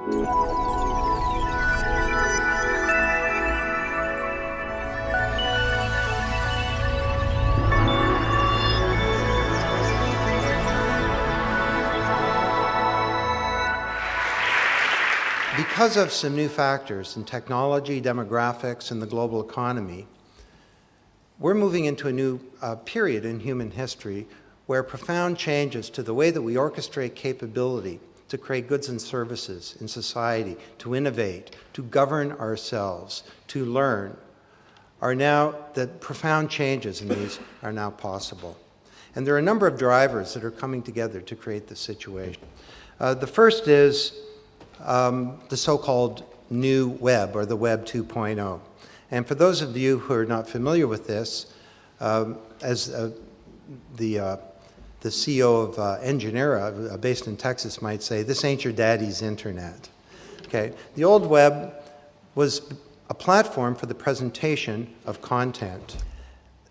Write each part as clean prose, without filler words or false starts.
Because of some new factors in technology, demographics, and the global economy, we're moving into a new period in human history where profound changes to the way that we orchestrate capability to create goods and services in society, to innovate, to govern ourselves, to learn, that profound changes in these are now possible. And there are a number of drivers that are coming together to create this situation. The first is the so-called new web, or the Web 2.0. And for those of you who are not familiar with this, as the CEO of Engineera, based in Texas, might say, this ain't your daddy's internet. Okay? The old web was a platform for the presentation of content.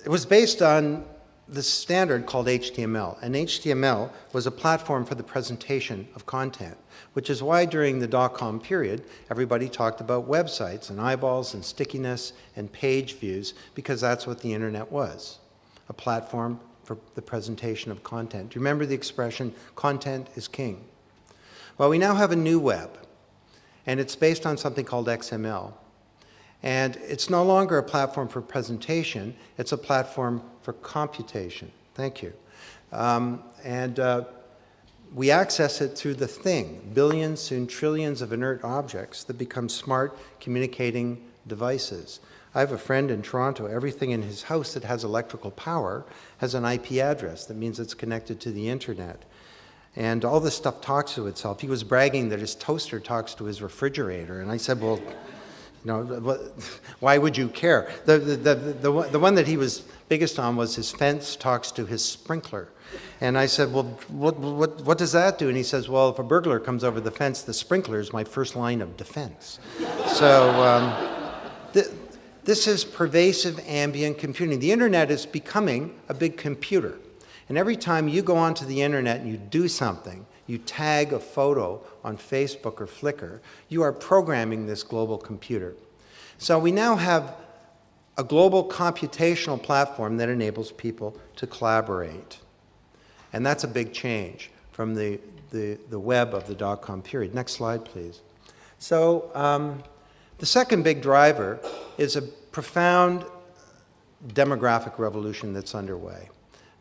It was based on the standard called HTML, and HTML was a platform for the presentation of content, which is why during the dot-com period, everybody talked about websites and eyeballs and stickiness and page views, because that's what the internet was, a platform for the presentation of content. Do you remember the expression, content is king? Well, we now have a new web, and it's based on something called XML. And it's no longer a platform for presentation, it's a platform for computation. Thank you. We access it through the thing, billions, soon trillions of inert objects that become smart communicating devices. I have a friend in Toronto, everything in his house that has electrical power has an IP address. That means it's connected to the internet. And all this stuff talks to itself. He was bragging that his toaster talks to his refrigerator. And I said, well, you know, why would you care? The one that he was biggest on was his fence talks to his sprinkler. And I said, well, what does that do? And he says, well, if a burglar comes over the fence, the sprinkler is my first line of defense. So this is pervasive ambient computing. The internet is becoming a big computer. And every time you go onto the internet and you do something, you tag a photo on Facebook or Flickr, you are programming this global computer. So we now have a global computational platform that enables people to collaborate. And that's a big change from the web of the dot-com period. Next slide, please. So the second big driver is a profound demographic revolution that's underway.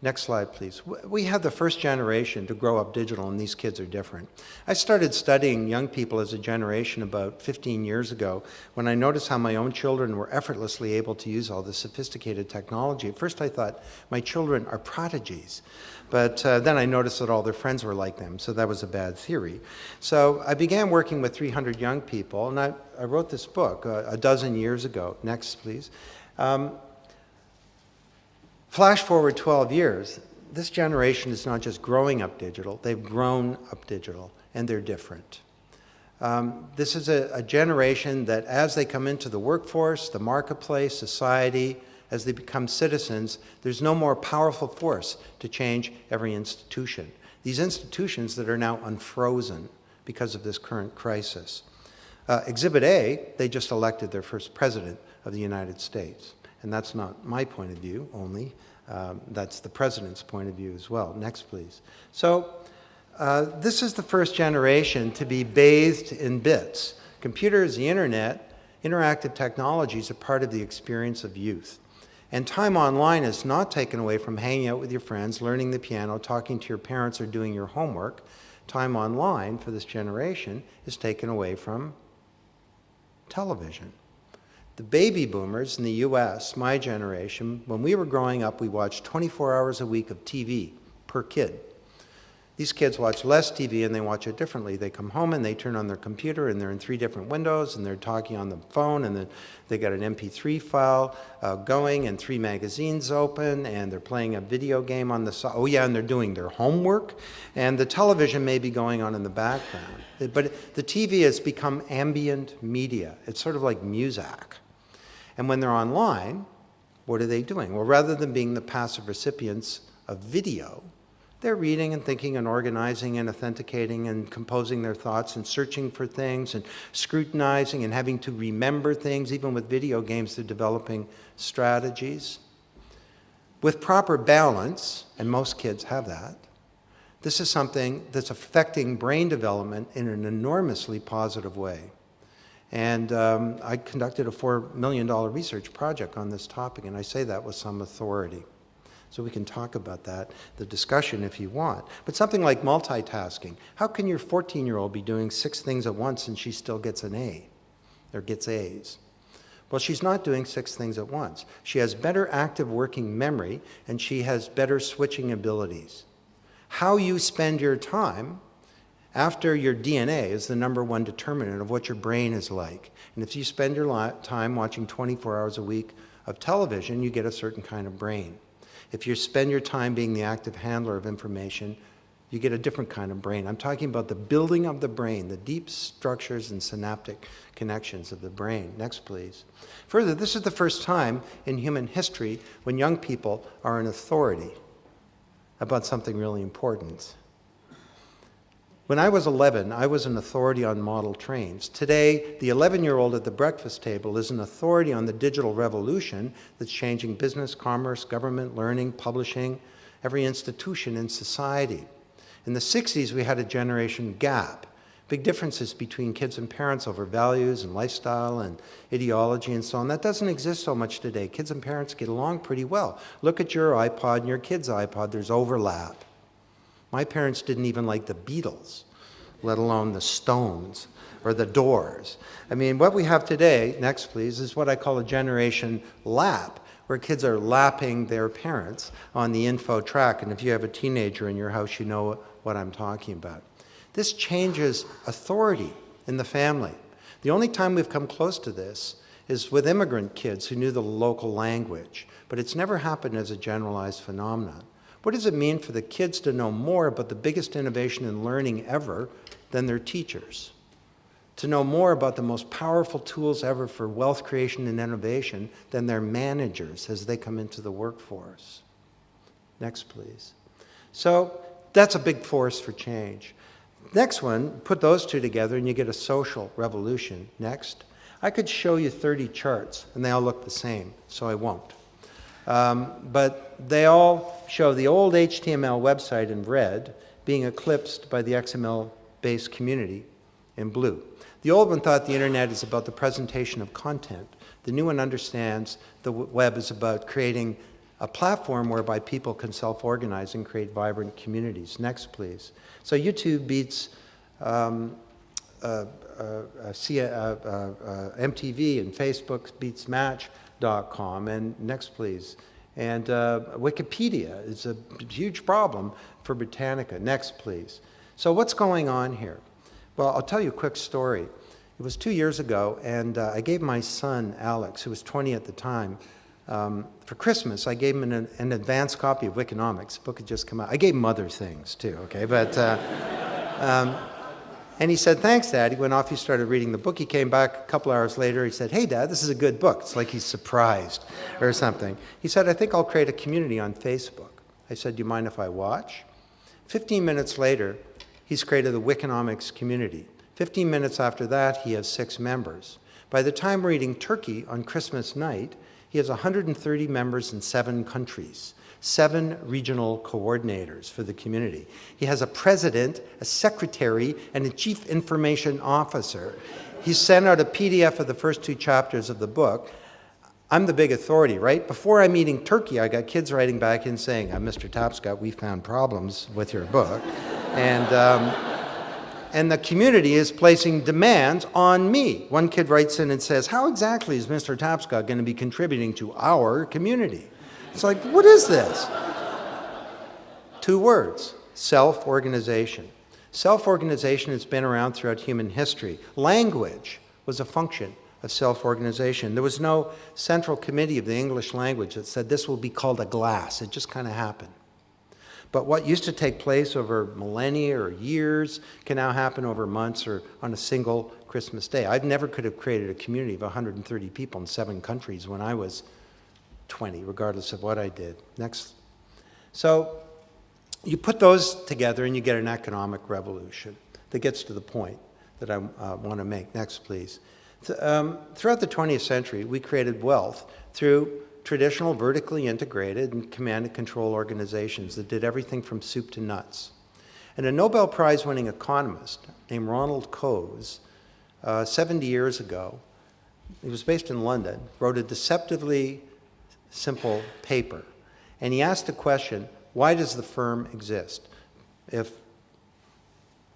Next slide, please. We have the first generation to grow up digital, and these kids are different. I started studying young people as a generation about 15 years ago when I noticed how my own children were effortlessly able to use all this sophisticated technology. At first I thought, my children are prodigies. But then I noticed that all their friends were like them, so that was a bad theory. So I began working with 300 young people, and I wrote this book a dozen years ago. Next, please. Flash forward 12 years, this generation is not just growing up digital, they've grown up digital, and they're different. This is a generation that as they come into the workforce, the marketplace, society, as they become citizens, there's no more powerful force to change every institution. These institutions that are now unfrozen because of this current crisis. Exhibit A, they just elected their first president of the United States. And that's not my point of view only, that's the president's point of view as well. Next, please. So this is the first generation to be bathed in bits. Computers, the internet, interactive technologies are part of the experience of youth. And time online is not taken away from hanging out with your friends, learning the piano, talking to your parents, or doing your homework. Time online for this generation is taken away from television. The baby boomers in the US, my generation, when we were growing up, we watched 24 hours a week of TV per kid. These kids watch less TV and they watch it differently. They come home and they turn on their computer and they're in 3 different windows and they're talking on the phone and then they got an MP3 file going and 3 magazines open and they're playing a video game on the side. Oh yeah, and they're doing their homework and the television may be going on in the background. But the TV has become ambient media. It's sort of like Muzak. And when they're online, what are they doing? Well, rather than being the passive recipients of video, They're reading and thinking and organizing and authenticating and composing their thoughts and searching for things and scrutinizing and having to remember things. Even with video games, they're developing strategies. With proper balance, and most kids have that, this is something that's affecting brain development in an enormously positive way. And I conducted a $4 million research project on this topic, and I say that with some authority. So we can talk about that, the discussion, if you want. But something like multitasking. How can your 14-year-old be doing 6 things at once and she still gets an A, or gets A's? Well, she's not doing 6 things at once. She has better active working memory, and she has better switching abilities. How you spend your time after your DNA is the #1 determinant of what your brain is like. And if you spend your time watching 24 hours a week of television, you get a certain kind of brain. If you spend your time being the active handler of information, you get a different kind of brain. I'm talking about the building of the brain, the deep structures and synaptic connections of the brain. Next, please. Further, this is the first time in human history when young people are an authority about something really important. When I was 11, I was an authority on model trains. Today, the 11-year-old at the breakfast table is an authority on the digital revolution that's changing business, commerce, government, learning, publishing, every institution in society. In the 60s, we had a generation gap. Big differences between kids and parents over values and lifestyle and ideology and so on. That doesn't exist so much today. Kids and parents get along pretty well. Look at your iPod and your kid's iPod. There's overlap. My parents didn't even like the Beatles, let alone the Stones or the Doors. I mean, what we have today, next please, is what I call a generation lap, where kids are lapping their parents on the info track. And if you have a teenager in your house, you know what I'm talking about. This changes authority in the family. The only time we've come close to this is with immigrant kids who knew the local language, but it's never happened as a generalized phenomenon. What does it mean for the kids to know more about the biggest innovation in learning ever than their teachers? To know more about the most powerful tools ever for wealth creation and innovation than their managers as they come into the workforce? Next, please. So that's a big force for change. Next one, put those two together and you get a social revolution. Next. I could show you 30 charts and they all look the same, so I won't. But they all show the old HTML website in red being eclipsed by the XML-based community in blue. The old one thought the internet is about the presentation of content. The new one understands the web is about creating a platform whereby people can self-organize and create vibrant communities. Next, please. So YouTube beats MTV, and Facebook beats Match.com. And next, please. And Wikipedia is a huge problem for Britannica. Next, please. So what's going on here? Well, I'll tell you a quick story. It was 2 years ago, and I gave my son, Alex, who was 20 at the time, for Christmas, I gave him an advanced copy of Wikinomics. The book had just come out. I gave him other things, too, okay? But, and he said, thanks, Dad. He went off, he started reading the book. He came back a couple hours later. He said, hey, Dad, this is a good book. It's like he's surprised or something. He said, I think I'll create a community on Facebook. I said, do you mind if I watch? 15 minutes later, he's created the Wikinomics community. 15 minutes after that, he has 6 members. By the time we're eating turkey on Christmas night, he has 130 members in 7 countries, 7 regional coordinators for the community. He has a president, a secretary, and a chief information officer. He sent out a PDF of the first 2 chapters of the book. I'm the big authority, right? Before I'm eating turkey, I got kids writing back in saying, Mr. Tapscott, we found problems with your book. And the community is placing demands on me. One kid writes in and says, how exactly is Mr. Tapscott going to be contributing to our community? It's like, what is this? 2 words, self-organization. Self-organization has been around throughout human history. Language was a function of self-organization. There was no central committee of the English language that said this will be called a glass. It just kind of happened. But what used to take place over millennia or years can now happen over months or on a single Christmas day. I never could have created a community of 130 people in 7 countries when I was 20, regardless of what I did. Next. So You put those together and you get an economic revolution that gets to the point that I want to make. Next, please. Throughout the 20th century, we created wealth through traditional vertically integrated and command and control organizations that did everything from soup to nuts. And a Nobel Prize-winning economist named Ronald Coase, 70 years ago, he was based in London, wrote a deceptively simple paper. And he asked the question, why does the firm exist? If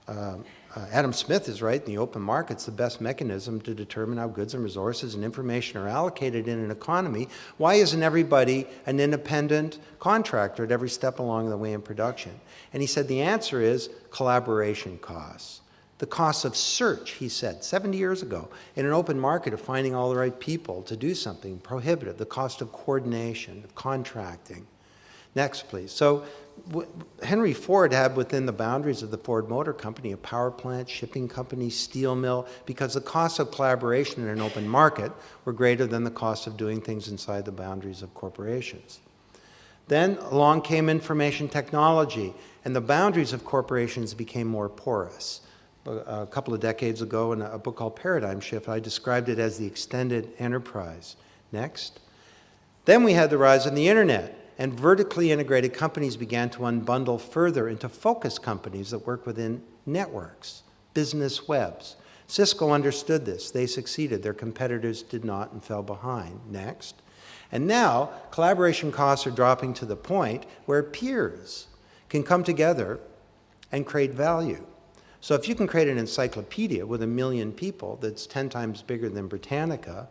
Adam Smith is right, the open market's the best mechanism to determine how goods and resources and information are allocated in an economy, why isn't everybody an independent contractor at every step along the way in production? And he said the answer is collaboration costs. The cost of search, he said, 70 years ago, in an open market of finding all the right people to do something, prohibitive. The cost of coordination, of contracting. Next, please. So Henry Ford had within the boundaries of the Ford Motor Company a power plant, shipping company, steel mill, because the costs of collaboration in an open market were greater than the cost of doing things inside the boundaries of corporations. Then along came information technology, and the boundaries of corporations became more porous. A couple of decades ago in a book called Paradigm Shift, I described it as the extended enterprise. Next. Then we had the rise of the internet, and vertically integrated companies began to unbundle further into focus companies that work within networks, business webs. Cisco understood this. They succeeded. Their competitors did not and fell behind. Next. And now collaboration costs are dropping to the point where peers can come together and create value. So if you can create an encyclopedia with 1 million people that's 10 times bigger than Britannica,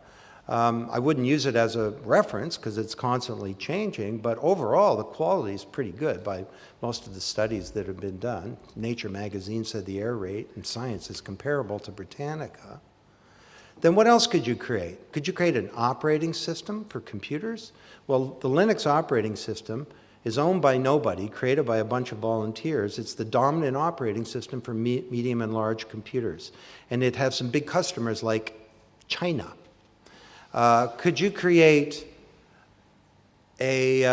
I wouldn't use it as a reference because it's constantly changing, but overall the quality is pretty good by most of the studies that have been done. Nature magazine said the error rate in science is comparable to Britannica. Then what else could you create? Could you create an operating system for computers? Well, the Linux operating system is owned by nobody, created by a bunch of volunteers. It's the dominant operating system for medium and large computers. And it has some big customers like China. Could you create a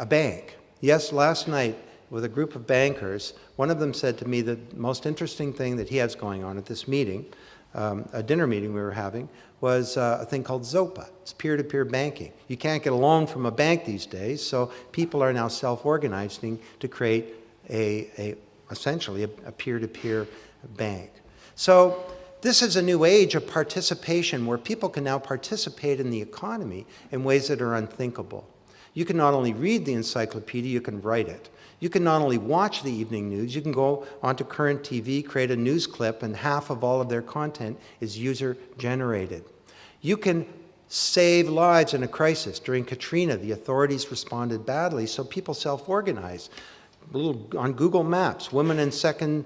bank? Yes, last night with a group of bankers, one of them said to me the most interesting thing that he has going on at this meeting, a dinner meeting we were having, was a thing called Zopa. It's peer-to-peer banking. You can't get a loan from a bank these days, so people are now self-organizing to create essentially a peer-to-peer bank. So this is a new age of participation where people can now participate in the economy in ways that are unthinkable. You can not only read the encyclopedia, you can write it. You can not only watch the evening news, you can go onto current TV, create a news clip, and half of all of their content is user-generated. You can save lives in a crisis. During Katrina, the authorities responded badly, so people self-organized. On Google Maps, women in second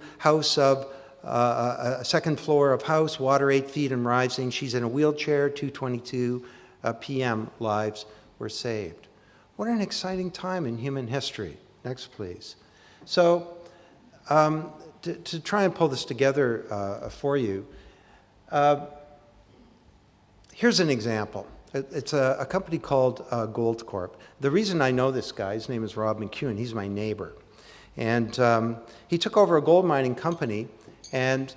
floor of house, water 8 feet and rising. She's in a wheelchair, 2:22 p.m. lives were saved. What an exciting time in human history. Next, please. So to try and pull this together for you, here's an example. It's a company called Goldcorp. The reason I know this guy, his name is Rob McEwen, he's my neighbor. And he took over a gold mining company, and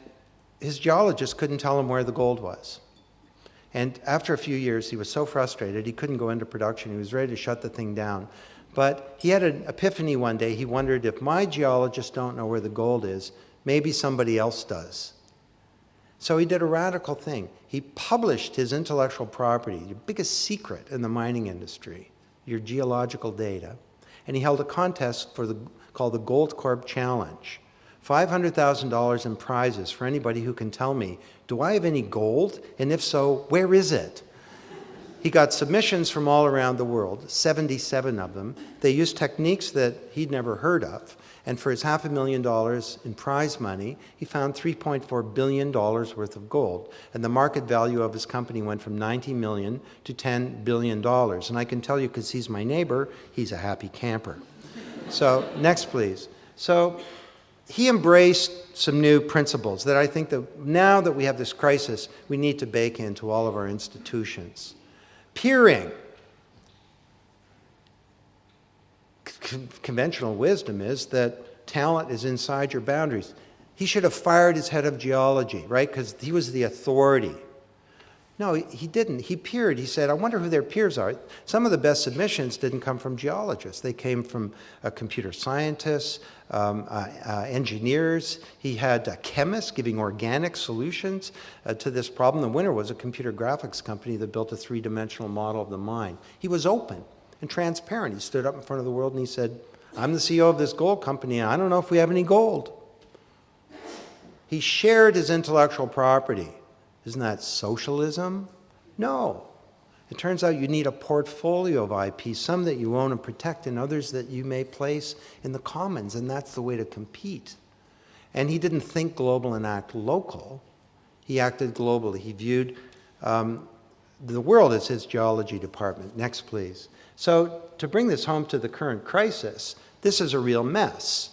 his geologist couldn't tell him where the gold was. And after a few years, he was so frustrated, he couldn't go into production. He was ready to shut the thing down. But he had an epiphany one day. He wondered, if my geologists don't know where the gold is, maybe somebody else does. So he did a radical thing. He published his intellectual property, your biggest secret in the mining industry, your geological data. And he held a contest called the Goldcorp Challenge. $500,000 in prizes for anybody who can tell me, do I have any gold? And if so, where is it? He got submissions from all around the world, 77 of them. They used techniques that he'd never heard of. And for his $500,000 in prize money, he found $3.4 billion worth of gold. And the market value of his company went from $90 million to $10 billion. And I can tell you, because he's my neighbor, he's a happy camper. So next, please. So he embraced some new principles that I think that now that we have this crisis, we need to bake into all of our institutions. Peering. Conventional wisdom is that talent is inside your boundaries. He should have fired his head of geology, right? Because he was the authority. No, he didn't. He peered. He said, I wonder who their peers are. Some of the best submissions didn't come from geologists. They came from computer scientists, engineers. He had chemists giving organic solutions to this problem. The winner was a computer graphics company that built a three-dimensional model of the mine. He was open and transparent. He stood up in front of the world and he said, I'm the CEO of this gold company, and I don't know if we have any gold. He shared his intellectual property. Isn't that socialism? No. It turns out you need a portfolio of IP, some that you own and protect and others that you may place in the commons, and that's the way to compete. And he didn't think global and act local. He acted globally. He viewed the world as his geology department. Next, please. So to bring this home to the current crisis, this is a real mess.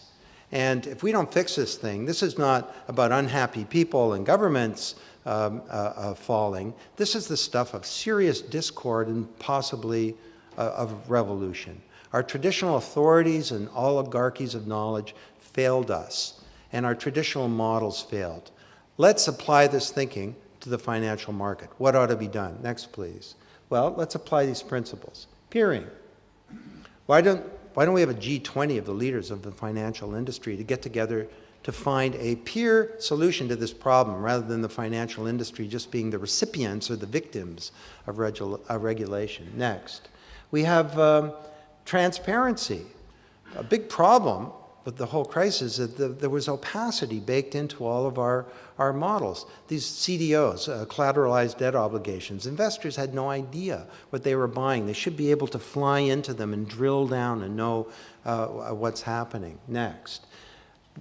And if we don't fix this thing, this is not about unhappy people and governments falling. This is the stuff of serious discord and possibly of revolution. Our traditional authorities and oligarchies of knowledge failed us, and our traditional models failed. Let's apply this thinking to the financial market. What ought to be done? Next, please. Well, let's apply these principles. Peering. Why don't we have a G20 of the leaders of the financial industry to get together to find a peer solution to this problem rather than the financial industry just being the recipients or the victims of regulation? Next, we have transparency. A big problem with the whole crisis is that there was opacity baked into all of our models. These CDOs, collateralized debt obligations, investors had no idea what they were buying. They should be able to fly into them and drill down and know what's happening. Next,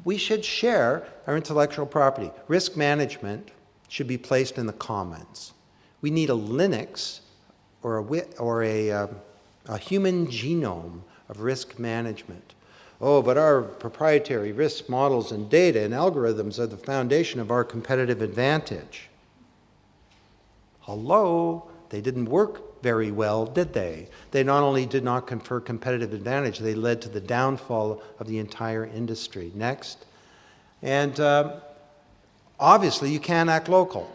we should share our intellectual property. Risk management should be placed in the commons. We need a Linux or a human genome of risk management. Oh, but our proprietary risk models and data and algorithms are the foundation of our competitive advantage. Hello? They didn't work very well, did they? They not only did not confer competitive advantage, they led to the downfall of the entire industry. Next. And obviously, you can't act local.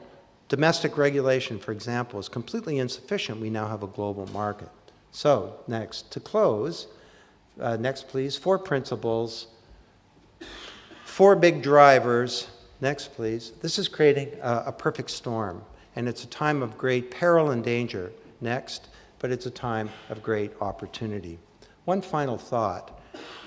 Domestic regulation, for example, is completely insufficient. We now have a global market. So, next, to close, next, please. 4 principles, 4 big drivers. Next, please. This is creating a perfect storm, and it's a time of great peril and danger. Next, but it's a time of great opportunity. One final thought.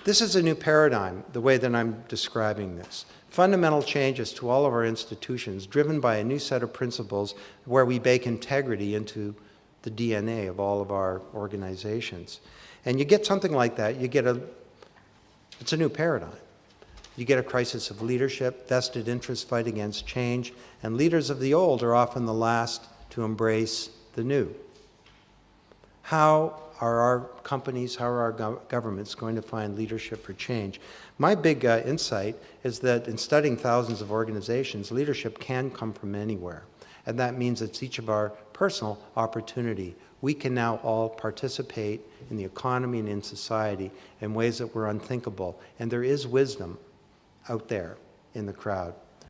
This is a new paradigm, the way that I'm describing this. Fundamental changes to all of our institutions, driven by a new set of principles where we bake integrity into the DNA of all of our organizations. And you get something like that, it's a new paradigm. You get a crisis of leadership, vested interests fight against change, and leaders of the old are often the last to embrace the new. How are our companies, how are our governments going to find leadership for change? My big insight is that in studying thousands of organizations, leadership can come from anywhere. And that means it's each of our personal opportunity. We can now all participate in the economy and in society in ways that were unthinkable. And there is wisdom out there in the crowd.